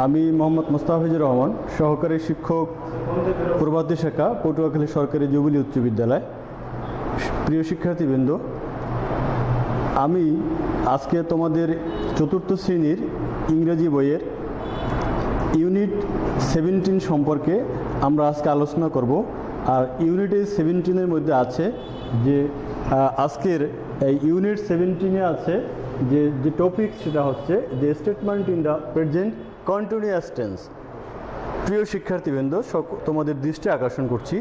আমি মোহাম্মদ মোস্তাফিজুর রহমান, সহকারী শিক্ষক, প্রভাতী শাখা, পটুয়াখালী সরকারি জুবিলি উচ্চ বিদ্যালয়। প্রিয় শিক্ষার্থীবৃন্দ, আমি আজকে তোমাদের চতুর্থ শ্রেণীর ইংরেজি বইয়ের ইউনিট 17 সম্পর্কে আমরা আজকে আলোচনা করব। আর ইউনিট 17-এর মধ্যে আছে যে আজকের এই ইউনিট 17-এ আছে যে টপিক, সেটা হচ্ছে যে statement in the present continuous tense. প্রিয় শিক্ষার্থীবৃন্দ, তোমাদের দৃষ্টি আকর্ষণ করছি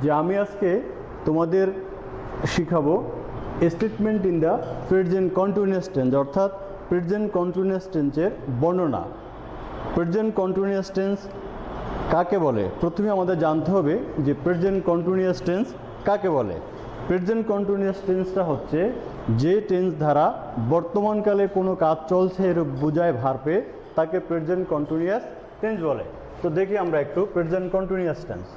যে আমি আজকে তোমাদের শিখাবো statement in the present continuous tense, অর্থাৎ প্রেজেন্ট কন্টিনিউয়াস টেন্সের বর্ণনা। প্রেজেন্ট কন্টিনিউয়াস টেন্স কাকে বলে? প্রথমে আমাদের জানতে হবে যে প্রেজেন্ট কন্টিনিউয়াস টেন্স কাকে বলে। প্রেজেন্ট কন্টিনিউয়াস টেন্সটা হচ্ছে যে টেন্স দ্বারা বর্তমানকালে কোনো কাজ চলছে এরূপ বোঝায় ভার্বে, তাকে প্রেজেন্ট কন্টিনিউয়াস টেন্স বলে। তো দেখি আমরা একটু present continuous tense.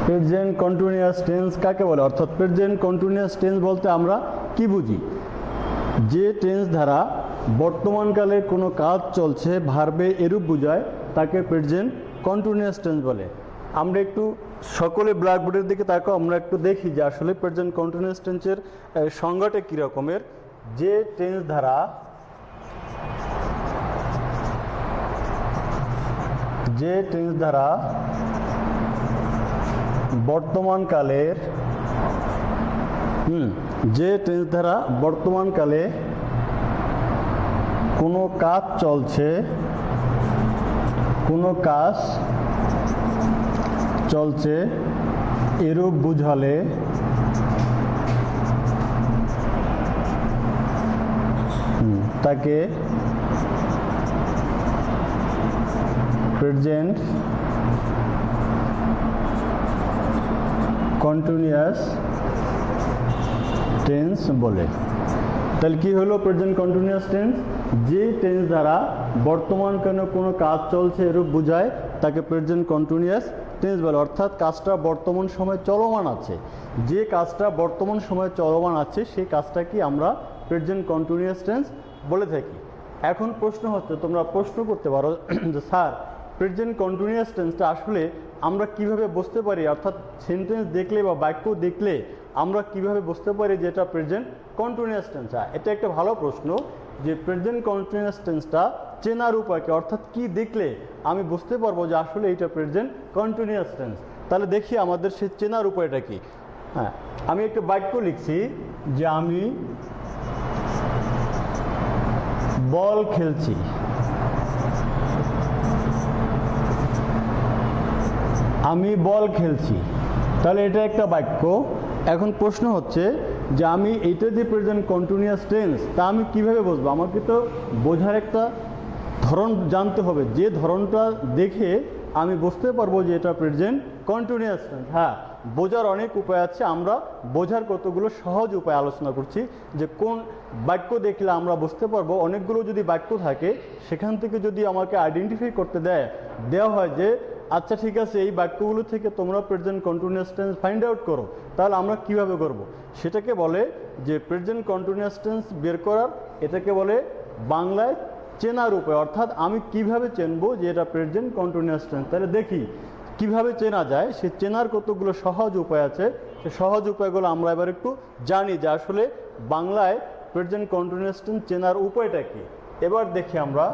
Present continuous tense কাকে বলে, অর্থাৎ প্রেজেন্ট কন্টিনিউয়াস টেন্স বলতে আমরা কি বুঝি? যে টেন্স দ্বারা বর্তমানকালে কোনো কাজ চলছে ভার্বে এরূপ বোঝায়, তাকে প্রেজেন্ট কন্টিনিউয়াস টেন্স বলে। আমরা একটু সকলে ব্ল্যাকবোর্ডের দিকে তাকাও, আমরা একটু দেখি যে আসলে প্রেজেন্ট কন্টিনিউয়াস টেন্সের সংজ্ঞাটা কী রকমের। যে টেন্স দ্বারা বর্তমানকালের কোনো কাজ চলছে এরূপ বুঝালে তাকে প্রেজেন্ট কন্টিনিউয়াস টেন্স বলে। তাহলে কি হলো প্রেজেন্ট কন্টিনিউয়াস টেন্স? যে টেন্স দ্বারা বর্তমানকালে কোনো কাজ চলছে এরূপ বোঝায়, তাকে প্রেজেন্ট কন্টিনিউয়াস টেন্স বলে। অর্থাৎ কাজটা বর্তমান সময়ে চলমান আছে, যে কাজটা বর্তমান সময়ে চলমান আছে সেই কাজটাকে আমরা প্রেজেন্ট কন্টিনিউয়াস টেন্স বলে থাকি। এখন প্রশ্ন হচ্ছে, তোমরা প্রশ্ন করতে পারো যে স্যার, প্রেজেন্ট কন্টিনিউয়াস টেন্সটা আসলে আমরা কিভাবে বুঝতে পারি, অর্থাৎ সেন্টেন্স দেখলে বা বাক্য দেখলে আমরা কিভাবে বুঝতে পারি যে এটা প্রেজেন্ট কন্টিনিউয়াস টেন্স? এটা একটা ভালো প্রশ্ন যে প্রেজেন্ট কন্টিনিউয়াস টেন্সটা চেনার উপায় কি, অর্থাৎ কি দেখলে আমি বুঝতে পারবো যে আসলে এটা প্রেজেন্ট কন্টিনিউয়াস টেন্স। তাহলে দেখি আমাদের সে চেনার উপায়টা কি। হ্যাঁ, আমি একটা বাক্য লিখছি যে আমি বল খেলছি। তাহলে এটা একটা বাক্য। এখন প্রশ্ন হচ্ছে যে আমি এইটা যে প্রেজেন্ট কন্টিনিউয়াস টেন্স, তা আমি কিভাবে বুঝবো? আমাকে তো বোঝার একটা ধরন জানতে হবে, যে ধরনটা দেখে আমি বুঝতে পারবো যে এটা প্রেজেন্ট কন্টিনিউয়াস টেন্স। হ্যাঁ, বোঝার অনেক উপায় আছে, আমরা বোঝার কতগুলো সহজ উপায় আলোচনা করছি যে কোন বাক্য দেখলে আমরা বুঝতে পারবো। অনেকগুলো যদি বাক্য থাকে, সেখান থেকে যদি আমাকে আইডেন্টিফাই করতে দেওয়া হয় যে আচ্ছা ঠিক আছে, এই বাক্যগুলো থেকে তোমরা present continuous tense find out করো, তাহলে আমরা কিভাবে করব? সেটাকে বলে যে প্রেজেন্ট কন্টিনিউয়াস টেন্স বের করার, এটাকে বলে বাংলায় চেনার উপায়। অর্থাৎ আমি কিভাবে চেনবো যে এটা প্রেজেন্ট কন্টিনিউয়াস টেন্স। তাহলে দেখি কিভাবে চেনা যায়। সে চেনার কতগুলো সহজ উপায় আছে, সে সহজ উপায়গুলো আমরা এবার একটু জানি যে আসলে বাংলায় প্রেজেন্ট কন্টিনিউয়াস টেন্স চেনার উপায়টা কি। এবার দেখি আমরা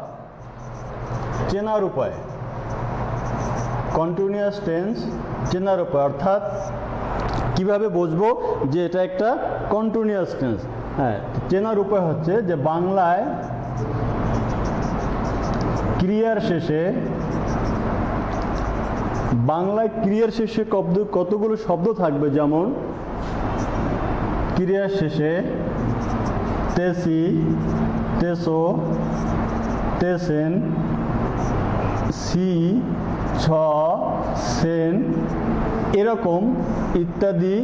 চেনার উপায়, কন্টিনিউয়াস টেন্স চেনার উপায়, অর্থাৎ কিভাবে বুঝবো যে এটা একটা কন্টিনিউয়াস টেন্স। হ্যাঁ, চেনার উপায় হচ্ছে যে বাংলায় ক্রিয়ার শেষে কতগুলো শব্দ থাকবে, যেমন ক্রিয়ার শেষে তেসি, তেসো, তেসেন, সি, ছ, সেন, এরকম ইত্যাদি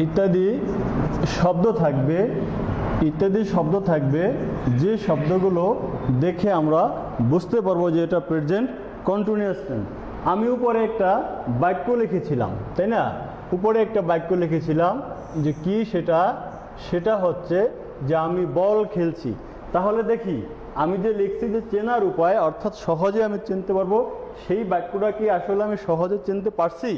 ইত্যাদি শব্দ থাকবে, ইত্যাদি শব্দ থাকবে যে শব্দগুলো দেখে আমরা বুঝতে পারবো যে এটা প্রেজেন্ট কন্টিনিউয়াস টেন্স। আমি উপরে একটা বাক্য লিখেছিলাম, তাই না? উপরে একটা বাক্য লিখেছিলাম যে কি সেটা, সেটা হচ্ছে যে আমি বল খেলছি। তাহলে দেখি আমি যে লিখছি যে চেনার উপায়, অর্থাৎ সহজে আমি চিনতে পারবো, সেই বাক্যটা কি আসলে আমি সহজে চিনতে পারছি?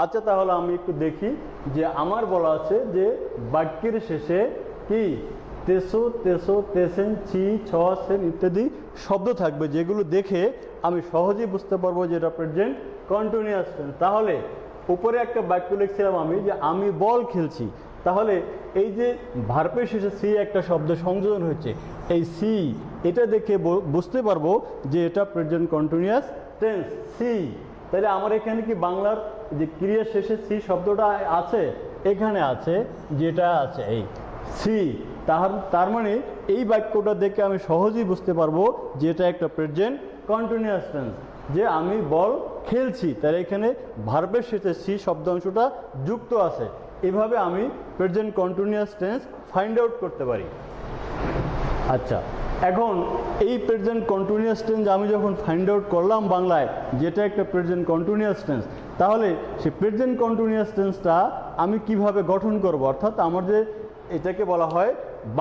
আচ্ছা, তাহলে আমি একটু দেখি যে আমার বলা আছে যে বাক্যের শেষে কি তেসো, তেসো, তেসেন, ছি, ছ, সেন ইত্যাদি শব্দ থাকবে, যেগুলো দেখে আমি সহজেই বুঝতে পারবো যে এটা প্রেজেন্ট কন্টিনিউয়াস টেন্স। তাহলে উপরে একটা বাক্য লিখছিলাম আমি যে আমি বল খেলছি। তাহলে এই যে ভার্বের শেষে সি একটা শব্দ সংযোজন হয়েছে, এই সি, এটা দেখে বুঝতে পারবো যে এটা প্রেজেন্ট কন্টিনিউয়াস টেন্স, সি। তাহলে আমার এখানে কি বাংলার যে ক্রিয়ার শেষে সি শব্দটা আছে? এখানে আছে, যেটা আছে এই সি। তার মানে এই বাক্যটা দেখে আমি সহজেই বুঝতে পারবো যে এটা একটা প্রেজেন্ট কন্টিনিউয়াস টেন্স, যে আমি বল খেলছি। তাহলে এখানে ভার্বের শেষে সি শব্দ অংশটা যুক্ত আছে। এভাবে আমি present continuous tense find out করতে পারি। আচ্ছা, এখন এই প্রেজেন্ট কন্টিনিউয়াস টেন্স আমি যখন ফাইন্ড আউট করলাম বাংলায় যেটা একটা প্রেজেন্ট কন্টিনিউয়াস টেন্স, তাহলে সেই প্রেজেন্ট কন্টিনিউয়াস টেন্সটা আমি কিভাবে গঠন করব? অর্থাৎ আমার যে এটাকে বলা হয়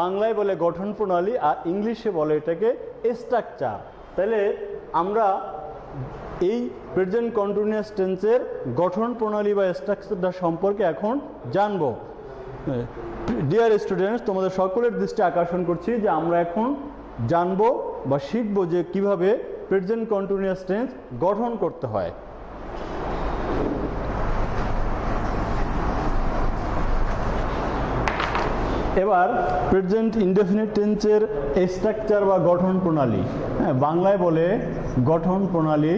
বাংলায় বলে গঠন প্রণালী, আর ইংলিশে বলে এটাকে স্ট্রাকচার। তাহলে আমরা এই প্রেজেন্ট কন্টিনিউয়াস টেন্সের গঠন প্রণালী বা স্ট্রাকচারটা সম্পর্কে এখন জানব। ডিয়ার স্টুডেন্টস, তোমাদের সকলের দৃষ্টি আকর্ষণ করছি যে আমরা এখন জানব বা শিখব যে কিভাবে প্রেজেন্ট কন্টিনিউয়াস টেন্স গঠন করতে হয়। এবার প্রেজেন্ট ইনডেফিনিট টেন্সের স্ট্রাকচার বা গঠন প্রণালী, হ্যাঁ, বাংলায় বলে গঠন প্রণালী,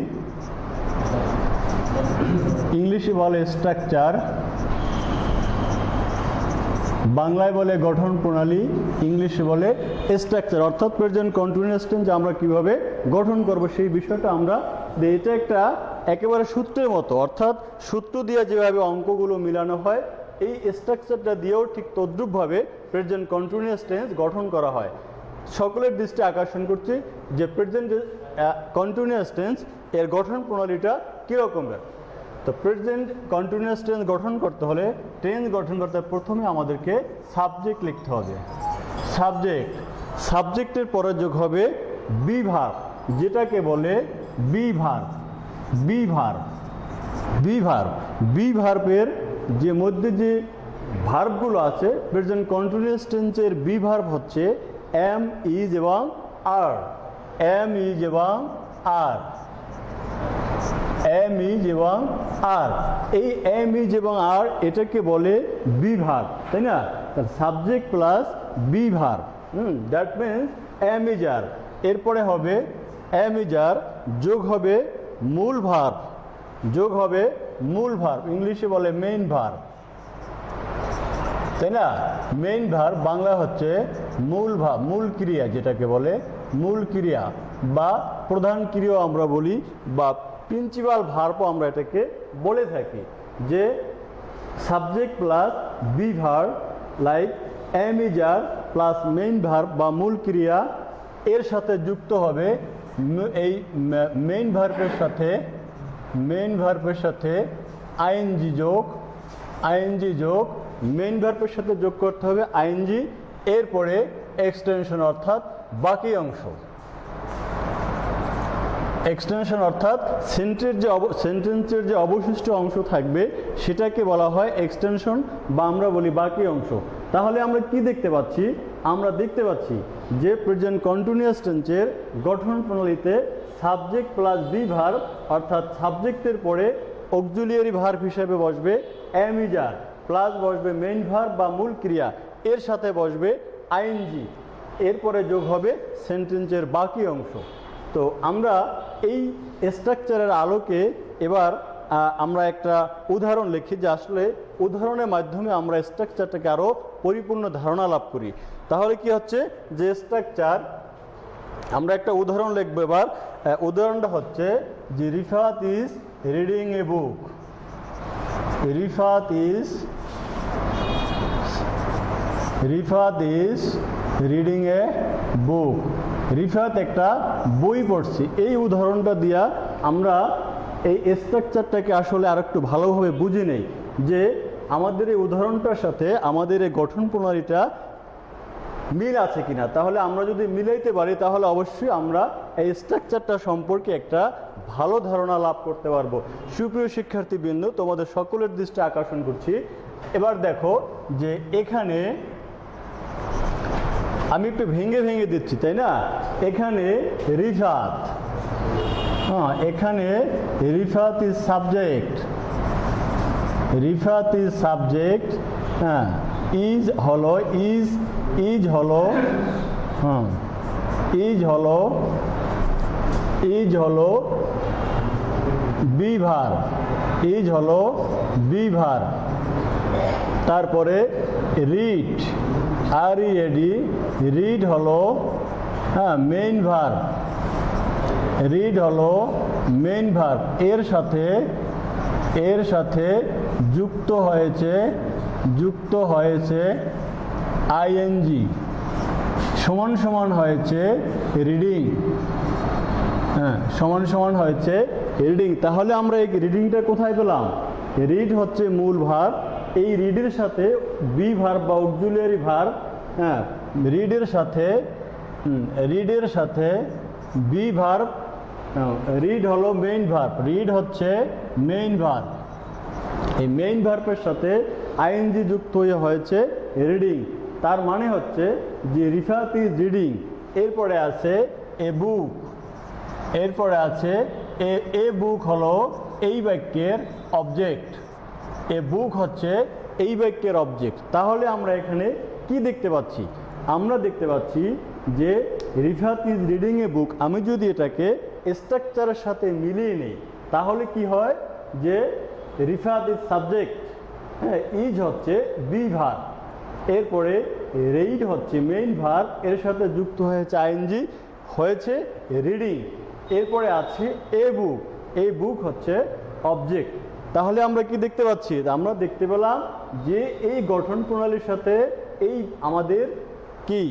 ইংলিশে বলে স্ট্রাকচার। বাংলায় বলে গঠন প্রণালী, ইংলিশে বলে স্ট্রাকচার। অর্থাৎ প্রেজেন্ট কন্টিনিউয়াস টেন্স আমরা কিভাবে গঠন করব সেই বিষয়টা আমরা, এটা একটা একেবারে সূত্রের মতো, অর্থাৎ সূত্র দিয়ে যেভাবে অঙ্কগুলো মিলানো হয়, এই স্ট্রাকচারটা দিয়েও ঠিক তদ্রূপভাবে প্রেজেন্ট কন্টিনিউয়াস টেন্স গঠন করা হয়। সকলের দৃষ্টি আকর্ষণ করছি যে প্রেজেন্ট কন্টিনিউয়াস টেন্স এর গঠন প্রণালীটা কীরকমের। তো প্রেজেন্ট কন্টিনিউয়াস টেন্স গঠন করতে হলে, টেন্স গঠন করতে প্রথমে আমাদেরকে সাবজেক্ট লিখতে হবে। সাবজেক্ট, সাবজেক্টের পরে যোগ হবে বি ভার্ব, যেটাকে বলে be verb. Be verb, be verb, be ভার্বের যে মধ্যে যে ভার্বগুলো আছে, প্রেজেন্ট কন্টিনিউয়াস টেন্সের বি ভার্ব হচ্ছে এম, ইজ এবং আর। এম, ইজ এবং আর, এম, ইজ এবং আর। এই এম, ইজ এবং আর এটাকে বলে বি ভার্ব, তাই না? Subject plus be verb, that means am, is are. এরপরে হবে এম, ইজ আর যোগ হবে মূল ভার্ব, যোগ হবে মূল ভার্ব, ইংলিশে বলে মেইন ভার্ব, তাই না? মেইন ভার্ব বাংলা হচ্ছে মূল ভার্ব, মূল ক্রিয়া, যেটাকে বলে মূল ক্রিয়া বা প্রধান ক্রিয়া আমরা বলি, বা প্রিন্সিপাল ভার্বও আমরা এটাকে বলে থাকি। যে subject plus be verb like am, is are plus main verb বা মূল ক্রিয়া, এর সাথে যুক্ত হবে এই মেইন ভার্বের সাথে, মেইন ভার্বের সাথে আইএনজি যোগ, আইএনজি যোগ, মেইন ভার্বের সাথে যোগ করতে হবে আইএনজি, এরপরে এক্সটেনশন অর্থাৎ বাকি অংশ। এক্সটেনশন অর্থাৎ সেন্টেন্সের যে অবশিষ্ট অংশ থাকবে সেটাকে বলা হয় এক্সটেনশন বা আমরা বলি বাকি অংশ। তাহলে আমরা কি দেখতে পাচ্ছি? আমরা দেখতে পাচ্ছি যে প্রেজেন্ট কন্টিনিউয়াস টেন্সের গঠন প্রণালীতে সাবজেক্ট প্লাস বি ভার্ব, অর্থাৎ সাবজেক্টের পরে অক্সিলিয়ারি ভার্ব হিসেবে বসবে এম, ইজ আর, প্লাস বসবে মেইন ভার্ব বা মূল ক্রিয়া, এর সাথে বসবে আইএনজি, এরপরে যোগ হবে সেন্টেন্সের বাকি অংশ। তো আমরা এই স্ট্রাকচারের আলোকে এবার আমরা একটা উদাহরণ লিখি, যে আসলে উদাহরণের মাধ্যমে আমরা স্ট্রাকচারটাকে আরও পরিপূর্ণ ধারণা লাভ করি। তাহলে কি হচ্ছে যে স্ট্রাকচার, আমরা একটা উদাহরণ লিখব এবার। উদাহরণটা হচ্ছে যে Rifat is reading a book, Rifat is Rifat is reading a book. Rifat একটা বই পড়ছে। এই উদাহরণটা দিয়া আমরা এই স্ট্রাকচারটাকে আসলে আর একটু ভালোভাবে বুঝে নেই যে আমাদের এই উদাহরণটার সাথে আমাদের এই গঠন প্রণালীটা মিল আছে কিনা। তাহলে আমরা যদি মিলাইতে পারি তাহলে অবশ্যই আমরা এই স্ট্রাকচারটা সম্পর্কে একটা ভালো ধারণা লাভ করতে পারবো। সুপ্রিয় শিক্ষার্থীবৃন্দ, তোমাদের সকলের দৃষ্টি আকর্ষণ করছি। এবার দেখো যে এখানে আমি একটু ভেঙে ভেঙে দিচ্ছি, তাই না? এখানে রিফাত, এখানে Rifat is subject, Rifat is subject, হ্যাঁ, ইজ হলো ইজ, ইজ হলো ইজ হলো ইজ হলো বি ভার্ব, ইজ হলো বি ভার্ব। তারপরে রিড, আর ই এডি, রিড হলো হ্যাঁ মেইন ভার্ব, রিড হলো মেইন ভার্ব। এর সাথে যুক্ত হয়েছে আইএনজি, সমান সমান হয়েছে রিডিং, হ্যাঁ সমান সমান হয়েছে রিডিং। তাহলে আমরা এই রিডিংটা কোথায় পেলাম? রিড হচ্ছে মূল ভার্ব, এই রিডের সাথে বি ভার্ব বা অক্সিলিয়ারি ভার্ব, হ্যাঁ রিডের সাথে বি ভার্ব, রিড হলো মেইন ভার্ব, রিড হচ্ছে মেইন ভার্ব। এই মেইন ভার্বের সাথে আইএনজি যুক্ত হয়ে হয়েছে রিডিং। তার মানে হচ্ছে যে রিফাত ইজ রিডিং। এরপরে আছে এ বুক, এরপরে আছে এ বুক হলো এই বাক্যের অবজেক্ট, এ বুক হচ্ছে এই বাক্যের অবজেক্ট। তাহলে আমরা এখানে কি দেখতে পাচ্ছি? আমরা দেখতে পাচ্ছি যে রিফাত ইজ রিডিং এ বুক। আমি যদি এটাকে স্ট্রাকচারের সাথে মিলিয়ে নিই তাহলে কি হয় যে রিফাত ইজ সাবজেক্ট, হ্যাঁ ইজ হচ্ছে বি ভার্ব, এরপরে রিড হচ্ছে মেইন ভার্ব, এর সাথে যুক্ত হয়েছে আইএনজি, হয়েছে রিডিং। এরপরে আছে এ বুক, এই বুক হচ্ছে অবজেক্ট। তাহলে আমরা কি দেখতে পাচ্ছি? আমরা দেখতে পেলাম যে এই গঠন প্রণালীর সাথে এই আমাদের কি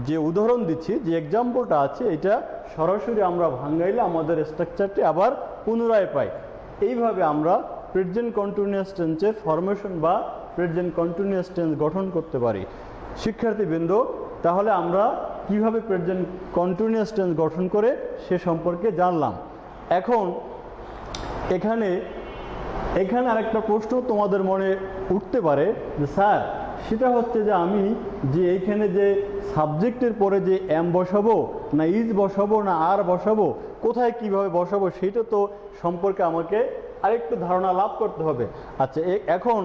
যে উদাহরণ দিচ্ছি, যে এক্সাম্পলটা আছে, এটা সরাসরি আমরা ভাঙাইলে আমাদের স্ট্রাকচারটি আবার পুনরায় পাই। এইভাবে আমরা প্রেজেন্ট কন্টিনিউয়াস টেন্সের ফরমেশন বা প্রেজেন্ট কন্টিনিউয়াস টেন্স গঠন করতে পারি। শিক্ষার্থীবৃন্দ, তাহলে আমরা কিভাবে প্রেজেন্ট কন্টিনিউয়াস টেন্স গঠন করে সে সম্পর্কে জানলাম। এখন এখানে আরেকটা প্রশ্ন তোমাদের মনে উঠতে পারে যে স্যার, সেটা হচ্ছে যে আমি যে এইখানে যে সাবজেক্টের পরে যে এম বসাবো না ইজ বসাবো না আর বসাবো, কোথায় কিভাবে বসাবো সেটা তো সম্পর্কে আমাকে আরেকটু ধারণা লাভ করতে হবে। আচ্ছা, এখন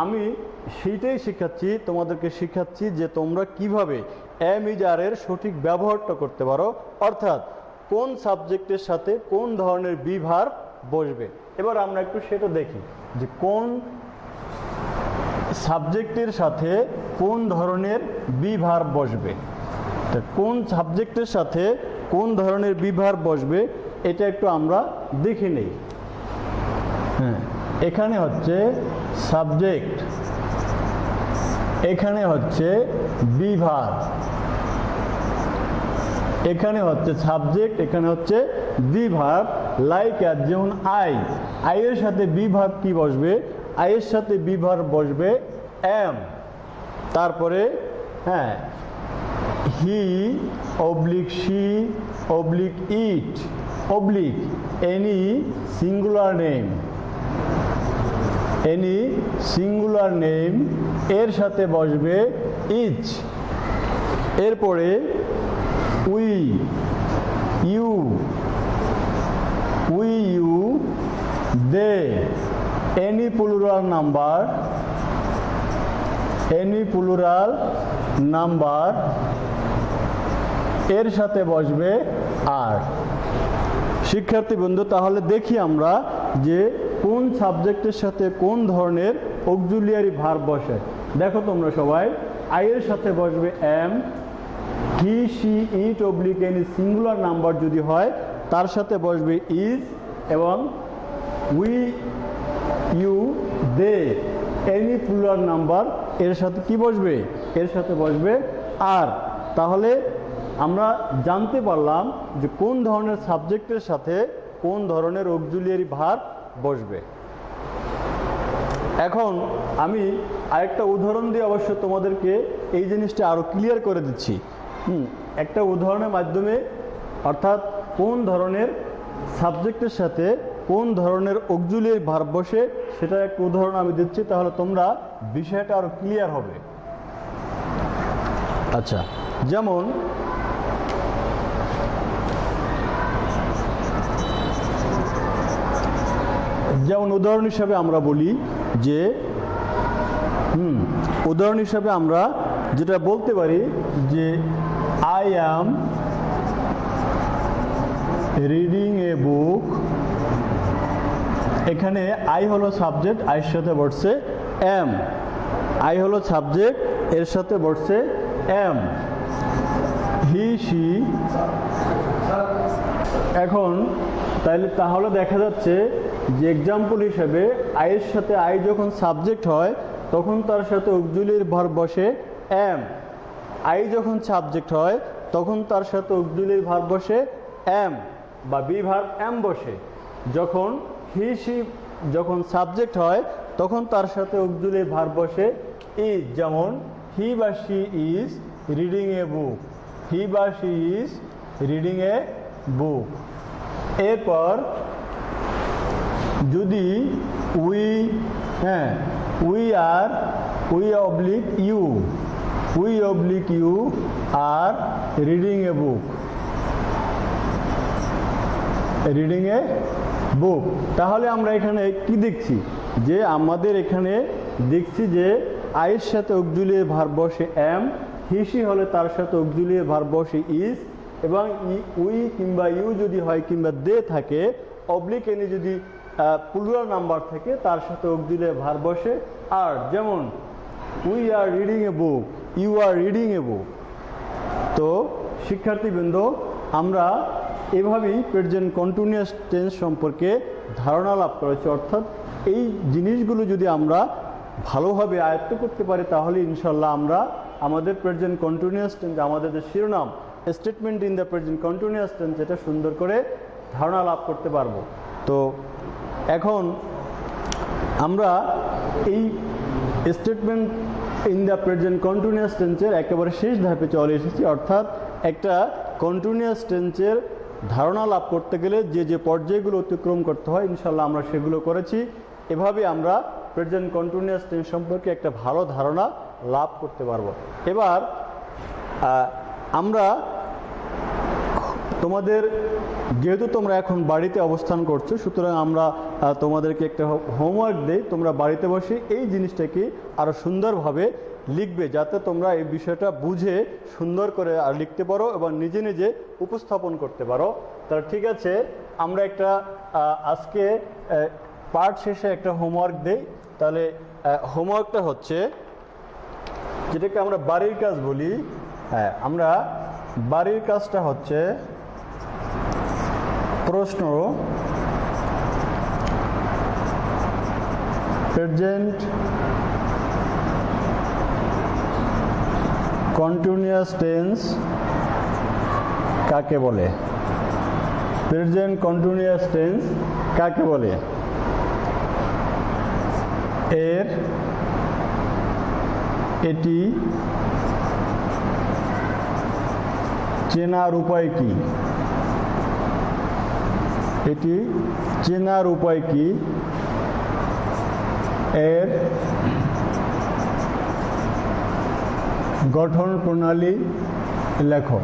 আমি সেইটাই তোমাদেরকে শিখাচ্ছি যে তোমরা কিভাবে এম ইজ আর এর সঠিক ব্যবহারটা করতে পারো, অর্থাৎ কোন সাবজেক্টের সাথে কোন ধরনের বি ভার্ব বসবে। এবার আমরা একটু সেটা দেখি যে কোন সাবজেক্টের সাথে কোন ধরনের বি ভার্ব বসবে। কোন সাবজেক্টের সাথে কোন ধরনের বি ভার্ব বসবে এটা একটু আমরা দেখে নেই। হ্যাঁ, এখানে হচ্ছে সাবজেক্ট, এখানে হচ্ছে বি ভার্ব, এখানে হচ্ছে সাবজেক্ট, এখানে হচ্ছে বি ভার্ব। লাইক অ্যাজ, যেমন আই, আই এর সাথে বি ভার্ব কি বসবে? আই এর সাথে বি ভার্ব বসবে এম। তারপরে হ্যাঁ, he oblique she oblique it oblique any singular name, any singular name এর সাথে বসবে ইচ। এরপরে we, you, they, any plural number এর সাথে বসবে আর। শিক্ষার্থী বন্ধু, তাহলে দেখি আমরা যে কোন সাবজেক্টের সাথে কোন ধরনের অক্সিলিয়ারি ভার্ব বসে। দেখো তোমরা সবাই, আই এর সাথে বসবে am, he she it oblique any singular number যদি হয় তার সাথে বসবে ইজ, এবং we, you, they, any plural number এর সাথে কি বসবে? এর সাথে বসবে আর। তাহলে আমরা জানতে পারলাম যে কোন ধরনের সাবজেক্টের সাথে কোন ধরনের অক্সিলিয়ারি ভার্ব বসবে। এখন আমি আরেকটা উদাহরণ দিয়ে অবশ্য তোমাদেরকে এই জিনিসটা আরও ক্লিয়ার করে দিচ্ছি। একটা উদাহরণের মাধ্যমে, অর্থাৎ কোন ধরনের সাবজেক্টের সাথে কোন ধরনের অক্সিলিয়ারি ভার্ব বসে সেটার একটা উদাহরণ আমি দিচ্ছি, তাহলে তোমরা বিষয়টা আরও ক্লিয়ার হবে। আচ্ছা, যেমন উদাহরণ হিসাবে আমরা বলি যে উদাহরণ হিসাবে আমরা যেটা বলতে পারি যে আই অ্যাম রিডিং এ বুক। এখানে আই হলো সাবজেক্ট, আইয়ের সাথে বসছে এম। আই হলো সাবজেক্ট, এর সাথে বসছে এম। He she. এখন তাহলে দেখা যাচ্ছে যে এক্সাম্পল হিসেবে আইয়ের সাথে আই যখন সাবজেক্ট হয় তখন তার সাথে অক্সিলিয়ারি ভার্ব বসে এম। আই যখন সাবজেক্ট হয় তখন তার সাথে অক্সিলিয়ারি ভার্ব বসে এম বা বি ভার্ব এম বসে। যখন হি সি যখন সাবজেক্ট হয় তখন তার সাথে অক্সিলিয়ারি ভার্ব বসে ইজ। যেমন হি বা she is reading a book. He বা she is reading a book. এরপর যদি we oblique you are reading a book. তাহলে আমরা এখানে কি দেখছি যে আমাদের এখানে দেখছি যে আইয়ের সাথে অক্সিলিয়ারি ভার্ব বসে এম, হিসি হলে তার সাথে অক্সিলিয়ারি ভার্ব বসে ইজ, এবং উই কিংবা ইউ যদি হয় কিংবা দে থাকে, অবলিক এনি যদি প্লুরাল নাম্বার থাকে তার সাথে অক্সিলিয়ারি ভার্ব বসে আর। যেমন we are reading a book, you are reading a book. তো শিক্ষার্থীবৃন্দ, আমরা এভাবেই প্রেজেন্ট কন্টিনিউয়াস টেন্স সম্পর্কে ধারণা লাভ করেছি। অর্থাৎ এই জিনিসগুলো যদি আমরা ভালোভাবে আয়ত্ত করতে পারি তাহলে ইনশাল্লাহ আমরা আমাদের প্রেজেন্ট কন্টিনিউয়াস টেন্স, আমাদের যে শিরোনাম statement in the present continuous tense, এটা সুন্দর করে ধারণা লাভ করতে পারবো। তো এখন আমরা এই statement in the present continuous টেন্সের একেবারে শেষ ধাপে চলে এসেছি। অর্থাৎ একটা কন্টিনিউয়াস টেন্সের ধারণা লাভ করতে গেলে যে পর্যায়গুলো অতিক্রম করতে হয় ইনশাল্লাহ আমরা সেগুলো করেছি। এভাবে আমরা প্রেজেন্ট কন্টিনিউয়াস টেন্স সম্পর্কে একটা ভালো ধারণা লাভ করতে পারবো। এবার আমরা তোমাদের, যেহেতু তোমরা এখন বাড়িতে অবস্থান করছো, সুতরাং আমরা তোমাদেরকে একটা হোমওয়ার্ক দেই। তোমরা বাড়িতে বসে এই জিনিসটাকে আরও সুন্দরভাবে লিখবে, যাতে তোমরা এই বিষয়টা বুঝে সুন্দর করে আর লিখতে পারো এবং নিজে নিজে উপস্থাপন করতে পারো। তাহলে ঠিক আছে, আমরা একটা আজকে পার্ট শেষে একটা হোমওয়ার্ক দেই। তাহলে হোমওয়ার্কটা হচ্ছে, যেটাকে আমরা বাড়ির কাজ বলি, আমরা বাড়ির কাজটা হচ্ছে প্রশ্ন প্রেজেন্ট কন্টিনিউয়াস টেন্স কাকে বলে? প্রেজেন্ট কন্টিনিউয়াস টেন্স কাকে বলে? এটি চেনার উপায় কি? এটি চেনার উপায় কি? এর গঠন প্রণালী লেখো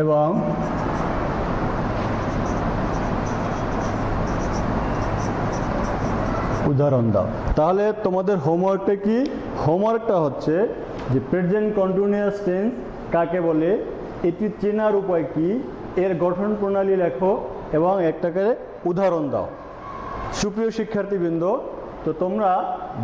এবং উদাহরণ দাও। তাহলে তোমাদের হোমওয়ার্কটা কি? হোমওয়ার্কটা হচ্ছে যে প্রেজেন্ট কন্টিনিউয়াস টেন্স কাকে বলে, এটি চেনার উপায় কি, এর গঠন প্রণালী লেখো এবং একটা করে উদাহরণ দাও। সুপ্রিয় শিক্ষার্থীবৃন্দ, তো তোমরা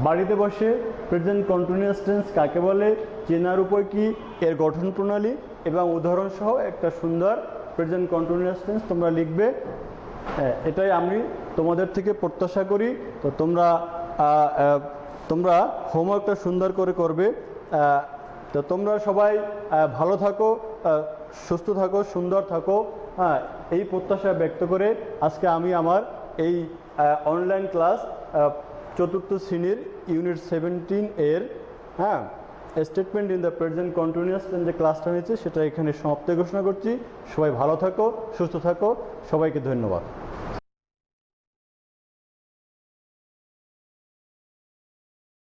বাড়িতে বসে প্রেজেন্ট কন্টিনিউয়াস টেন্স কাকে বলে, চেনার উপায় কি, এর গঠন প্রণালী এবং উদাহরণ সহ একটা সুন্দর প্রেজেন্ট কন্টিনিউয়াস টেন্স তোমরা লিখবে। এটাই আমি তোমাদের থেকে প্রত্যাশা করি। তো তোমরা তোমরা হোমওয়ার্কটা সুন্দর করে করবে। তো তোমরা সবাই ভালো থাকো, সুস্থ থাকো, সুন্দর থাকো, হ্যাঁ, এই প্রত্যাশা ব্যক্ত করে আজকে আমি আমার এই অনলাইন ক্লাস চতুর্থ শ্রেণীর ইউনিট 17 এর হ্যাঁ statement in the present continuous যে ক্লাসটা হয়েছে সেটা এখানে সমাপ্তি ঘোষণা করছি। সবাই ভালো থাকো, সুস্থ থাকো, সবাইকে ধন্যবাদ।